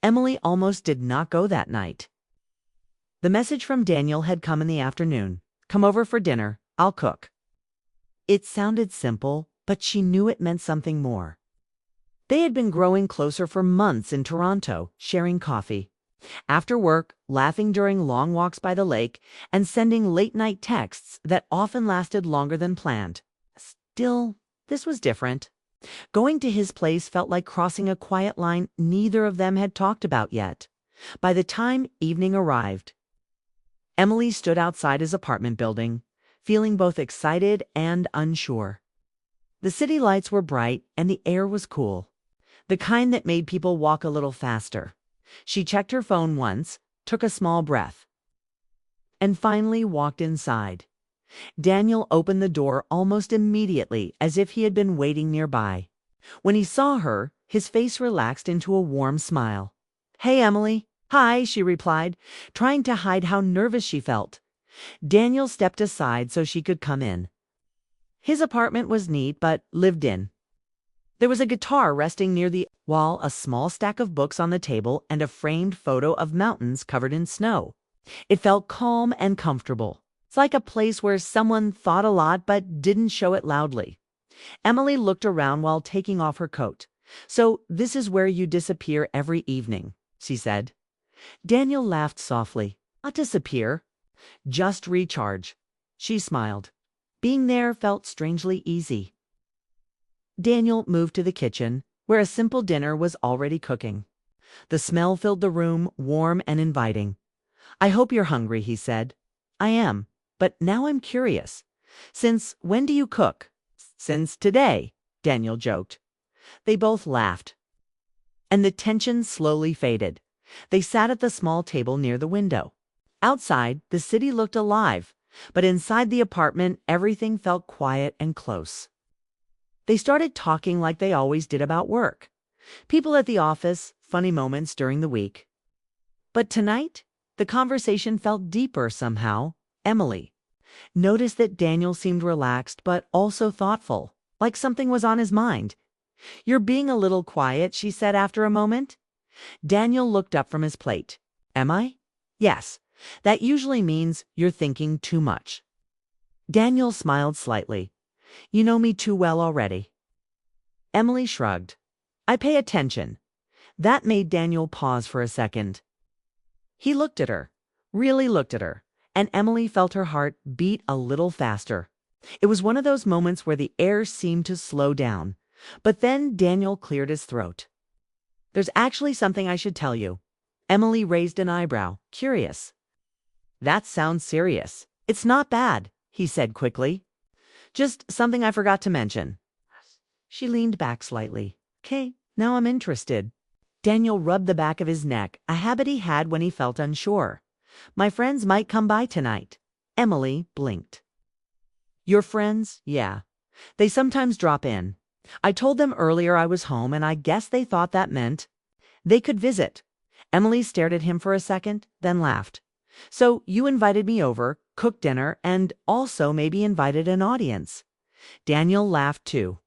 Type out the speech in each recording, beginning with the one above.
Emily almost did not go that night. The message from Daniel had come in the afternoon. "Come over for dinner. I'll cook." It sounded simple, but she knew it meant something more. They had been growing closer for months in Toronto, sharing coffee after work, laughing during long walks by the lake, and sending late-night texts that often lasted longer than planned. Still, this was different. Going to his place felt like crossing a quiet line neither of them had talked about yet. By the time evening arrived, Emily stood outside his apartment building, feeling both excited and unsure. The city lights were bright and the air was cool, the kind that made people walk a little faster. She checked her phone once, took a small breath, and finally walked inside. Daniel opened the door almost immediately, as if he had been waiting nearby. When he saw her, his face relaxed into a warm smile. "Hey, Emily." "Hi," she replied, trying to hide how nervous she felt. Daniel stepped aside so she could come in. His apartment was neat but lived in. There was a guitar resting near the wall, a small stack of books on the table, and a framed photo of mountains covered in snow. It felt calm and comfortable. It's like a place where someone thought a lot but didn't show it loudly. Emily looked around while taking off her coat. "So this is where you disappear every evening," she said. Daniel laughed softly. "Not disappear, just recharge." She smiled. Being there felt strangely easy. Daniel moved to the kitchen, where a simple dinner was already cooking. The smell filled the room, warm and inviting. "I hope you're hungry," he said. "I am, but now I'm curious. Since when do you cook?" "Since today," Daniel joked. They both laughed, and the tension slowly faded. They sat at the small table near the window. Outside, the city looked alive, but inside the apartment, everything felt quiet and close. They started talking like they always did about work. People at the office, funny moments during the week. But tonight, the conversation felt deeper somehow. Emily noticed that Daniel seemed relaxed but also thoughtful, like something was on his mind. "You're being a little quiet," she said after a moment. Daniel looked up from his plate. "Am I?" "Yes. That usually means you're thinking too much." Daniel smiled slightly. "You know me too well already." Emily shrugged. "I pay attention." That made Daniel pause for a second. He looked at her, really looked at her, and Emily felt her heart beat a little faster. It was one of those moments where the air seemed to slow down. But then Daniel cleared his throat. "There's actually something I should tell you." Emily raised an eyebrow, curious. "That sounds serious." "It's not bad," he said quickly. "Just something I forgot to mention." She leaned back slightly. "Okay, now I'm interested." Daniel rubbed the back of his neck, a habit he had when he felt unsure. "My friends might come by tonight." Emily blinked. "Your friends?" "Yeah. They sometimes drop in. I told them earlier I was home, and I guess they thought that meant they could visit." Emily stared at him for a second, then laughed. "So you invited me over, cooked dinner, and also maybe invited an audience." Daniel laughed too.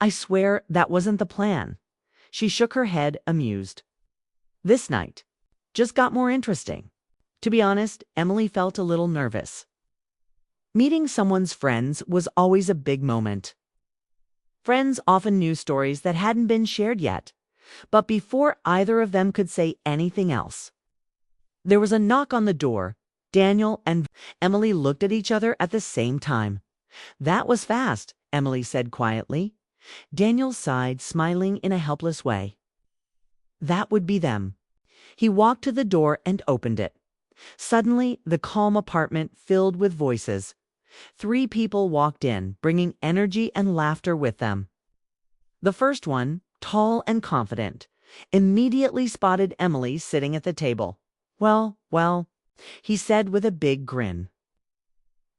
"I swear that wasn't the plan." She shook her head, amused. "This night just got more interesting." To be honest, Emily felt a little nervous. Meeting someone's friends was always a big moment. Friends often knew stories that hadn't been shared yet, but before either of them could say anything else, there was a knock on the door. Daniel and Emily looked at each other at the same time. "That was fast," Emily said quietly. Daniel sighed, smiling in a helpless way. That would be them. He walked to the door and opened it. Suddenly, the calm apartment filled with voices. 3 people walked in, bringing energy and laughter with them. The first one, tall and confident, immediately spotted Emily sitting at the table. Well, he said with a big grin.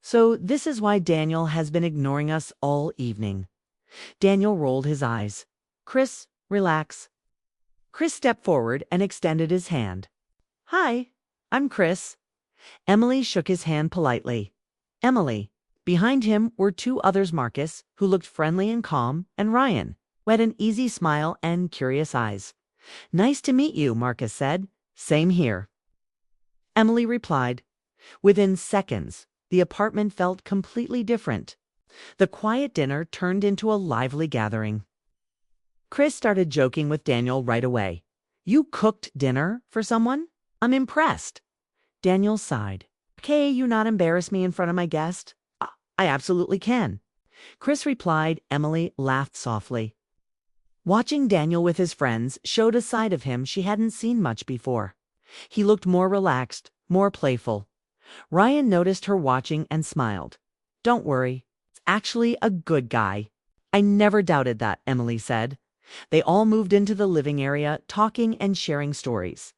"So this is why Daniel has been ignoring us all evening." Daniel rolled his eyes. "Chris, relax." Chris stepped forward and extended his hand. "Hi, I'm Chris." Emily shook his hand politely. "Emily." Behind him were 2 others, Marcus, who looked friendly and calm, and Ryan, who had an easy smile and curious eyes. Nice to meet you, Marcus said. Same here. Emily replied. Within seconds, the apartment felt completely different. The quiet dinner turned into a lively gathering. Chris started joking with Daniel right away. You cooked dinner for someone? I'm impressed. Daniel sighed. Can you not embarrass me in front of my guest? I absolutely can. Chris replied. Emily laughed softly. Watching Daniel with his friends showed a side of him she hadn't seen much before. He looked more relaxed, more playful. Ryan noticed her watching and smiled. Don't worry, it's actually a good guy. I never doubted that, Emily said. They all moved into the living area, talking and sharing stories.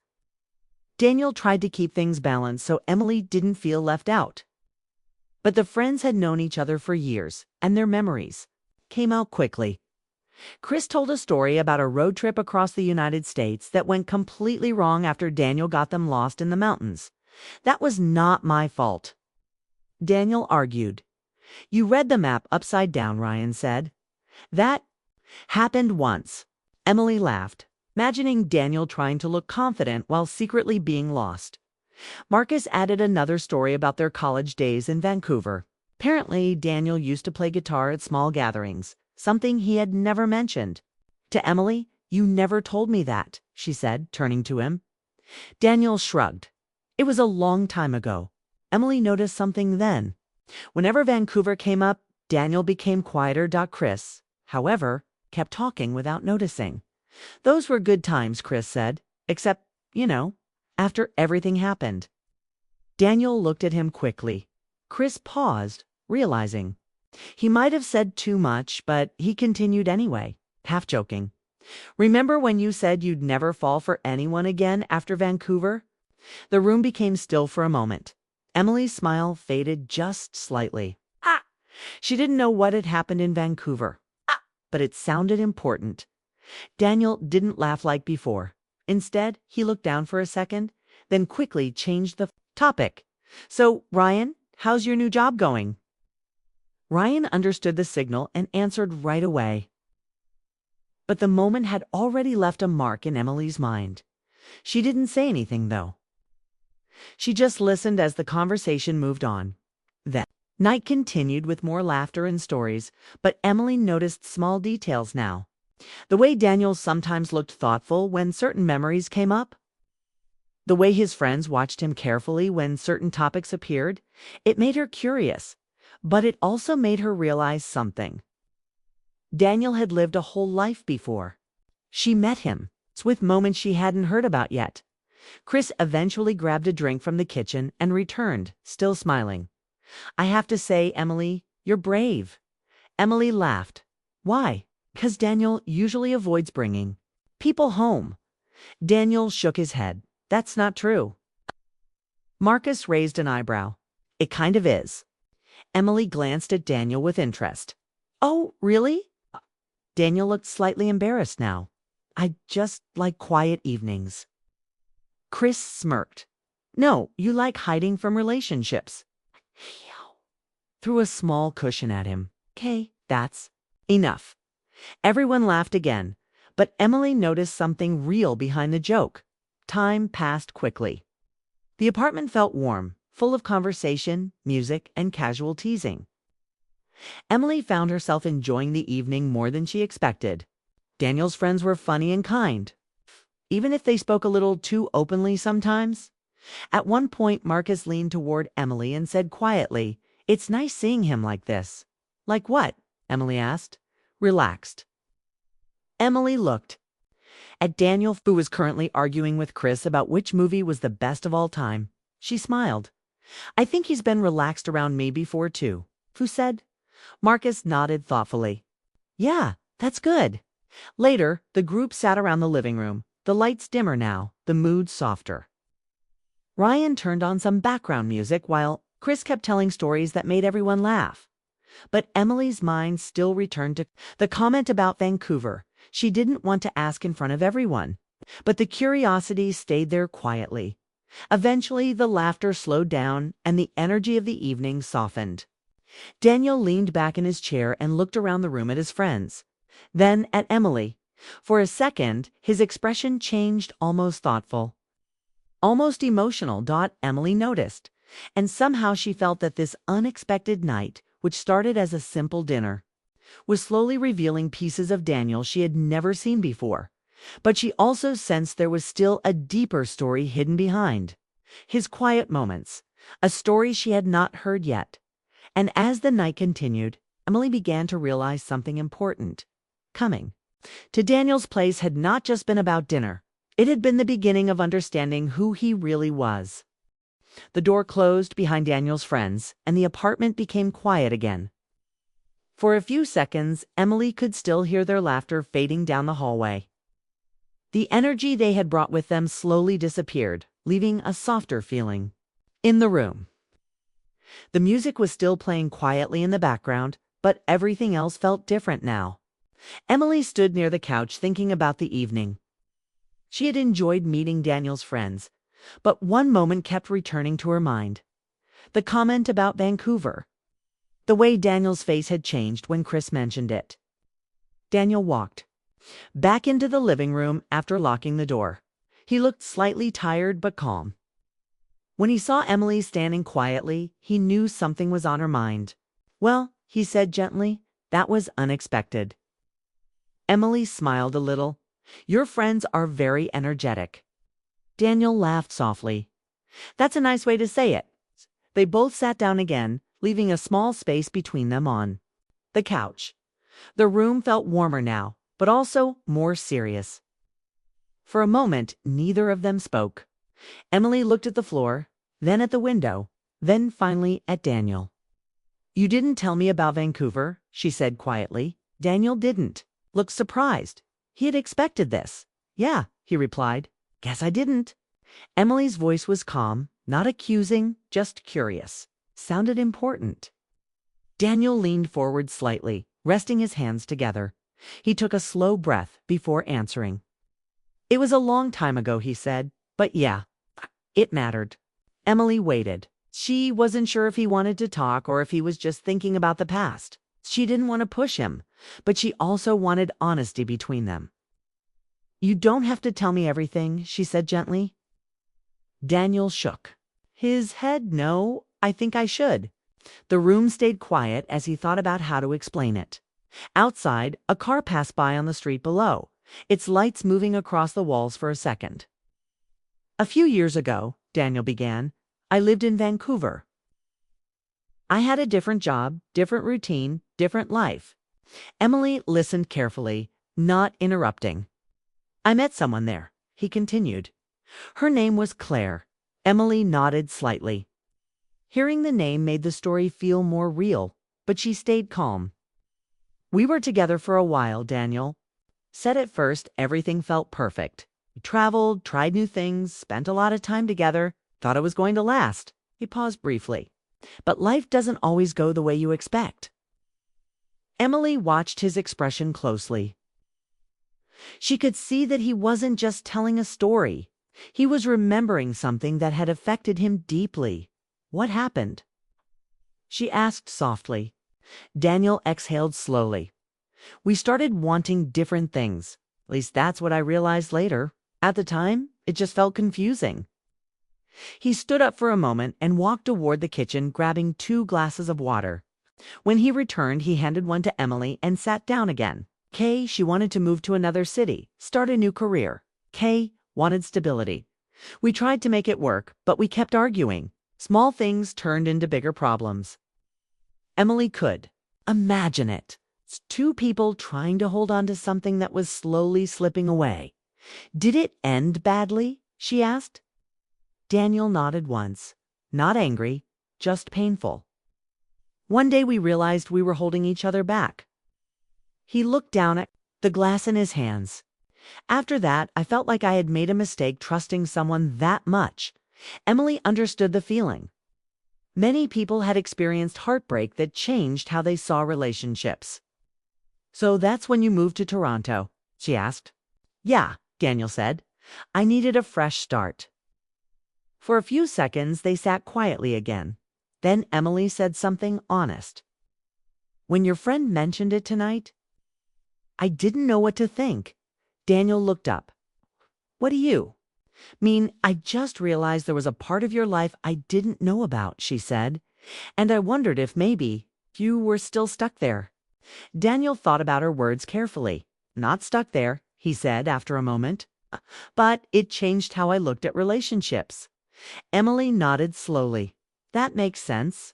Daniel tried to keep things balanced so Emily didn't feel left out. But the friends had known each other for years, and their memories came out quickly. Chris told a story about a road trip across the United States that went completely wrong after Daniel got them lost in the mountains. That was not my fault. Daniel argued. You read the map upside down, Ryan said. That happened once. Emily laughed, imagining Daniel trying to look confident while secretly being lost. Marcus added another story about their college days in Vancouver. Apparently, Daniel used to play guitar at small gatherings, something he had never mentioned. To Emily, you never told me that, she said, turning to him. Daniel shrugged. It was a long time ago. Emily noticed something then. Whenever Vancouver came up, Daniel became quieter. Chris, however, kept talking without noticing. Those were good times, Chris said, except, after everything happened. Daniel looked at him quickly. Chris paused, realizing. He might have said too much, but he continued anyway, half joking. Remember when you said you'd never fall for anyone again after Vancouver? The room became still for a moment. Emily's smile faded just slightly. She didn't know what had happened in Vancouver, but it sounded important. Daniel didn't laugh like before. Instead, he looked down for a second, then quickly changed the topic. So, Ryan, how's your new job going? Ryan understood the signal and answered right away. But the moment had already left a mark in Emily's mind. She didn't say anything, though. She just listened as the conversation moved on. Then, night continued with more laughter and stories, but Emily noticed small details now. The way Daniel sometimes looked thoughtful when certain memories came up. The way his friends watched him carefully when certain topics appeared. It made her curious, but it also made her realize something. Daniel had lived a whole life before. She met him, with moments she hadn't heard about yet. Chris eventually grabbed a drink from the kitchen and returned, still smiling. I have to say, Emily, you're brave. Emily laughed. Why? Because Daniel usually avoids bringing people home. Daniel shook his head. That's not true. Marcus raised an eyebrow. It kind of is. Emily glanced at Daniel with interest. Oh, really? Daniel looked slightly embarrassed now. I just like quiet evenings. Chris smirked. No, you like hiding from relationships. Threw a small cushion at him. Okay, that's enough. Everyone laughed again, but Emily noticed something real behind the joke. Time passed quickly. The apartment felt warm, full of conversation, music, and casual teasing. Emily found herself enjoying the evening more than she expected. Daniel's friends were funny and kind, even if they spoke a little too openly sometimes. At one point, Marcus leaned toward Emily and said quietly, It's nice seeing him like this. Like what? Emily asked. Relaxed. Emily looked at Daniel, who was currently arguing with Chris about which movie was the best of all time. She smiled. I think he's been relaxed around me before too. Who said? Marcus nodded thoughtfully. Yeah, that's good. Later, the group sat around the living room, the lights dimmer now, the mood softer. Ryan turned on some background music while Chris kept telling stories that made everyone laugh. But Emily's mind still returned to the comment about Vancouver. She didn't want to ask in front of everyone, but the curiosity stayed there quietly. Eventually, the laughter slowed down and the energy of the evening softened. Daniel leaned back in his chair and looked around the room at his friends, then at Emily. For a second, his expression changed, almost thoughtful, almost emotional. Emily noticed, and somehow she felt that this unexpected night, which started as a simple dinner, was slowly revealing pieces of Daniel she had never seen before. But she also sensed there was still a deeper story hidden behind. His quiet moments, a story she had not heard yet. And as the night continued, Emily began to realize something important. Coming to Daniel's place had not just been about dinner. It had been the beginning of understanding who he really was. The door closed behind Daniel's friends, and the apartment became quiet again. For a few seconds, Emily could still hear their laughter fading down the hallway. The energy they had brought with them slowly disappeared, leaving a softer feeling in the room. The music was still playing quietly in the background, but everything else felt different now. Emily stood near the couch thinking about the evening. She had enjoyed meeting Daniel's friends, but one moment kept returning to her mind. The comment about Vancouver. The way Daniel's face had changed when Chris mentioned it. Daniel walked back into the living room after locking the door. He looked slightly tired but calm. When he saw Emily standing quietly, he knew something was on her mind. "Well," he said gently, "that was unexpected." Emily smiled a little. "Your friends are very energetic." Daniel laughed softly. "That's a nice way to say it." They both sat down again, leaving a small space between them on the couch. The room felt warmer now, but also more serious. For a moment, neither of them spoke. Emily looked at the floor, then at the window, then finally at Daniel. "You didn't tell me about Vancouver," she said quietly. Daniel didn't look surprised. He had expected this. "Yeah," he replied. "Guess I didn't." Emily's voice was calm, not accusing, just curious. Sounded important. Daniel leaned forward slightly, resting his hands together. He took a slow breath before answering. "It was a long time ago," he said, "but yeah, it mattered." Emily waited. She wasn't sure if he wanted to talk or if he was just thinking about the past. She didn't want to push him, but she also wanted honesty between them. "You don't have to tell me everything," she said gently. Daniel shook his head. "No, I think I should." The room stayed quiet as he thought about how to explain it. Outside, a car passed by on the street below, its lights moving across the walls for a second. "A few years ago," Daniel began, "I lived in Vancouver. I had a different job, different routine, different life." Emily listened carefully, not interrupting. "I met someone there," he continued. "Her name was Claire." Emily nodded slightly. Hearing the name made the story feel more real, but she stayed calm. "We were together for a while," Daniel said. "At first, everything felt perfect. We traveled, tried new things, spent a lot of time together, thought it was going to last." He paused briefly. "But life doesn't always go the way you expect." Emily watched his expression closely. She could see that he wasn't just telling a story. He was remembering something that had affected him deeply. "What happened?" she asked softly. Daniel exhaled slowly. "We started wanting different things. At least that's what I realized later. At the time, it just felt confusing." He stood up for a moment and walked toward the kitchen, grabbing 2 glasses of water. When he returned, he handed one to Emily and sat down again. Kay, she wanted to move to another city, start a new career. Kay wanted stability. We tried to make it work, but we kept arguing. Small things turned into bigger problems. Emily could imagine it. 2 people trying to hold on to something that was slowly slipping away. "Did it end badly?" she asked. Daniel nodded once. Not angry, just painful. "One day we realized we were holding each other back." He looked down at the glass in his hands. "After that, I felt like I had made a mistake trusting someone that much." Emily understood the feeling. Many people had experienced heartbreak that changed how they saw relationships. "So that's when you moved to Toronto?" she asked. "Yeah," Daniel said. "I needed a fresh start." For a few seconds, they sat quietly again. Then Emily said something honest. "When your friend mentioned it tonight, I didn't know what to think." Daniel looked up. What do you mean? I just realized there was a part of your life I didn't know about, she said, and I wondered if maybe you were still stuck there. Daniel thought about her words carefully. Not stuck there, he said after a moment. But it changed how I looked at relationships. Emily nodded slowly. That makes sense.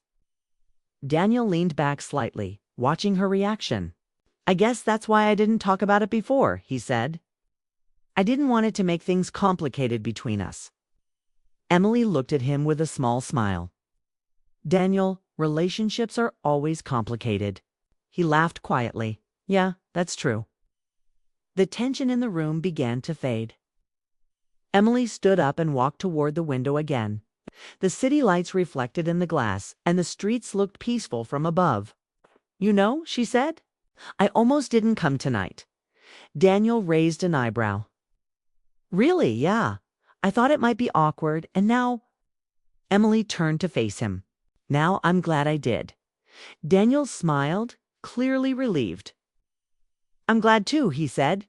Daniel leaned back slightly, watching her reaction. I guess that's why I didn't talk about it before, he said. I didn't want it to make things complicated between us. Emily looked at him with a small smile. Daniel, relationships are always complicated. He laughed quietly. Yeah, that's true. The tension in the room began to fade. Emily stood up and walked toward the window again. The city lights reflected in the glass, and the streets looked peaceful from above. You know, she said, I almost didn't come tonight. Daniel raised an eyebrow. Really, yeah. I thought it might be awkward, and now... Emily turned to face him. Now I'm glad I did. Daniel smiled, clearly relieved. I'm glad too, he said.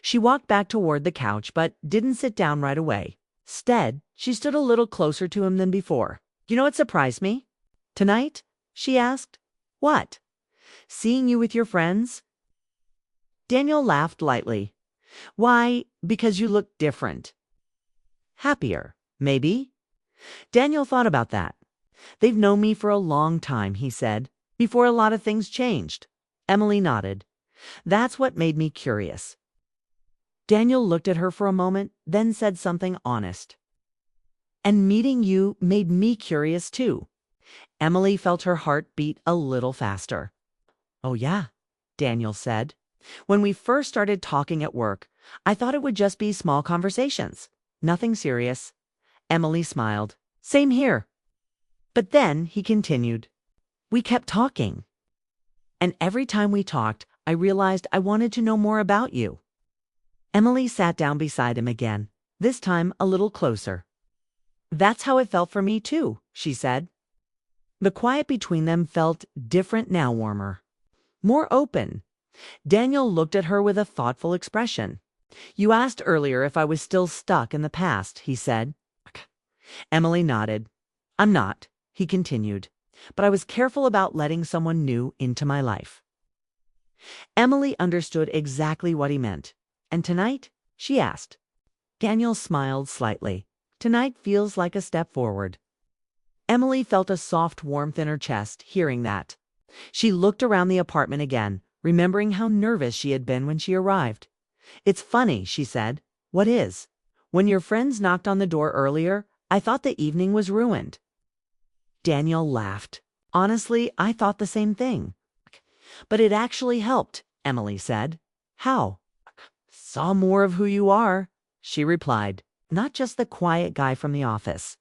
She walked back toward the couch, but didn't sit down right away. Instead, she stood a little closer to him than before. You know what surprised me? Tonight? She asked. What? Seeing you with your friends? Daniel laughed lightly. Why, because you look different. Happier, maybe? Daniel thought about that. They've known me for a long time, he said, before a lot of things changed. Emily nodded. That's what made me curious. Daniel looked at her for a moment, then said something honest. And meeting you made me curious too. Emily felt her heart beat a little faster. Oh yeah, Daniel said. When we first started talking at work, I thought it would just be small conversations. Nothing serious. Emily smiled. Same here. But then, he continued, we kept talking. And every time we talked, I realized I wanted to know more about you. Emily sat down beside him again, this time a little closer. That's how it felt for me too, she said. The quiet between them felt different now, warmer, more open. Daniel looked at her with a thoughtful expression. You asked earlier if I was still stuck in the past, he said. Emily nodded. I'm not, he continued, but I was careful about letting someone new into my life. Emily understood exactly what he meant. And tonight? She asked. Daniel smiled slightly. Tonight feels like a step forward. Emily felt a soft warmth in her chest, hearing that. She looked around the apartment again, remembering how nervous she had been when she arrived. It's funny, she said. What is? When your friends knocked on the door earlier, I thought the evening was ruined. Daniel laughed. Honestly, I thought the same thing. But it actually helped, Emily said. How? Saw more of who you are, she replied, not just the quiet guy from the office.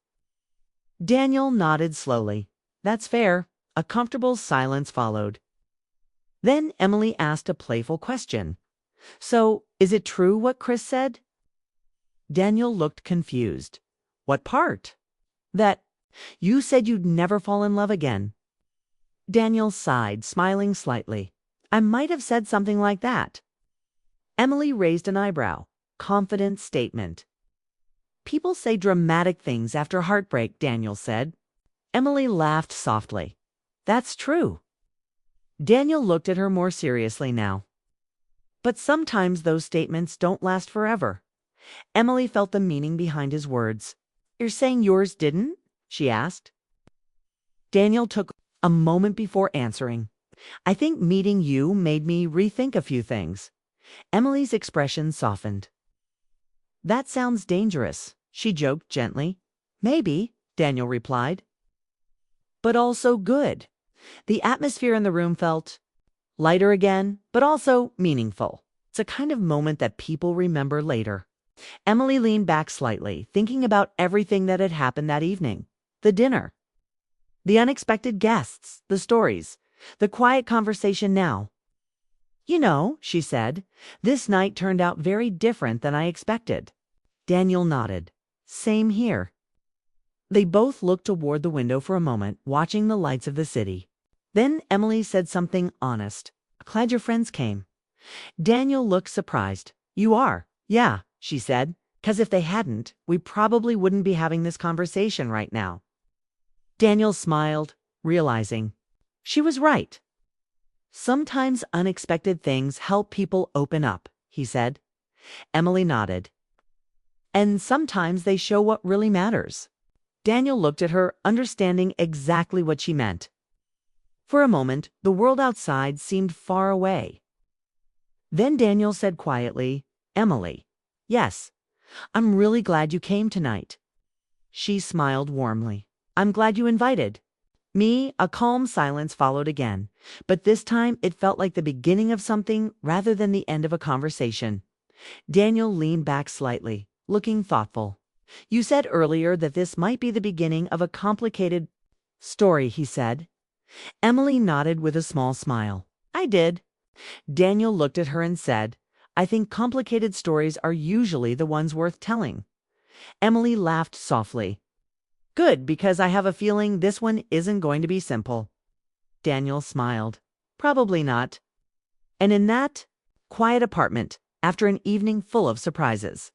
Daniel nodded slowly. That's fair. A comfortable silence followed. Then Emily asked a playful question. So, is it true what Chris said? Daniel looked confused. What part? That you said you'd never fall in love again. Daniel sighed, smiling slightly. I might have said something like that. Emily raised an eyebrow. Confident statement. People say dramatic things after heartbreak, Daniel said. Emily laughed softly. That's true. Daniel looked at her more seriously now. But sometimes those statements don't last forever. Emily felt the meaning behind his words. You're saying yours didn't? She asked. Daniel took a moment before answering. I think meeting you made me rethink a few things. Emily's expression softened. That sounds dangerous, she joked gently. Maybe, Daniel replied. But also good. The atmosphere in the room felt lighter again, but also meaningful. It's a kind of moment that people remember later. Emily leaned back slightly, thinking about everything that had happened that evening. The dinner, the unexpected guests, the stories, the quiet conversation now. You know, she said, this night turned out very different than I expected. Daniel nodded. Same here. They both looked toward the window for a moment, watching the lights of the city. Then Emily said something honest. Glad your friends came. Daniel looked surprised. You are. Yeah, she said. 'Cause if they hadn't, we probably wouldn't be having this conversation right now. Daniel smiled, realizing she was right. Sometimes unexpected things help people open up, he said. Emily nodded. And sometimes they show what really matters. Daniel looked at her, understanding exactly what she meant. For a moment, the world outside seemed far away. Then Daniel said quietly, Emily, yes, I'm really glad you came tonight. She smiled warmly. I'm glad you invited me. A calm silence followed again, but this time it felt like the beginning of something rather than the end of a conversation. Daniel leaned back slightly, looking thoughtful. You said earlier that this might be the beginning of a complicated story, he said. Emily nodded with a small smile. I did. Daniel looked at her and said, I think complicated stories are usually the ones worth telling. Emily laughed softly. Good, because I have a feeling this one isn't going to be simple. Daniel smiled. Probably not. And in that quiet apartment, after an evening full of surprises,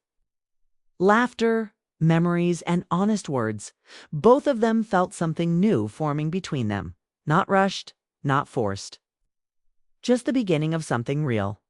laughter, memories, and honest words, both of them felt something new forming between them. Not rushed, not forced. Just the beginning of something real.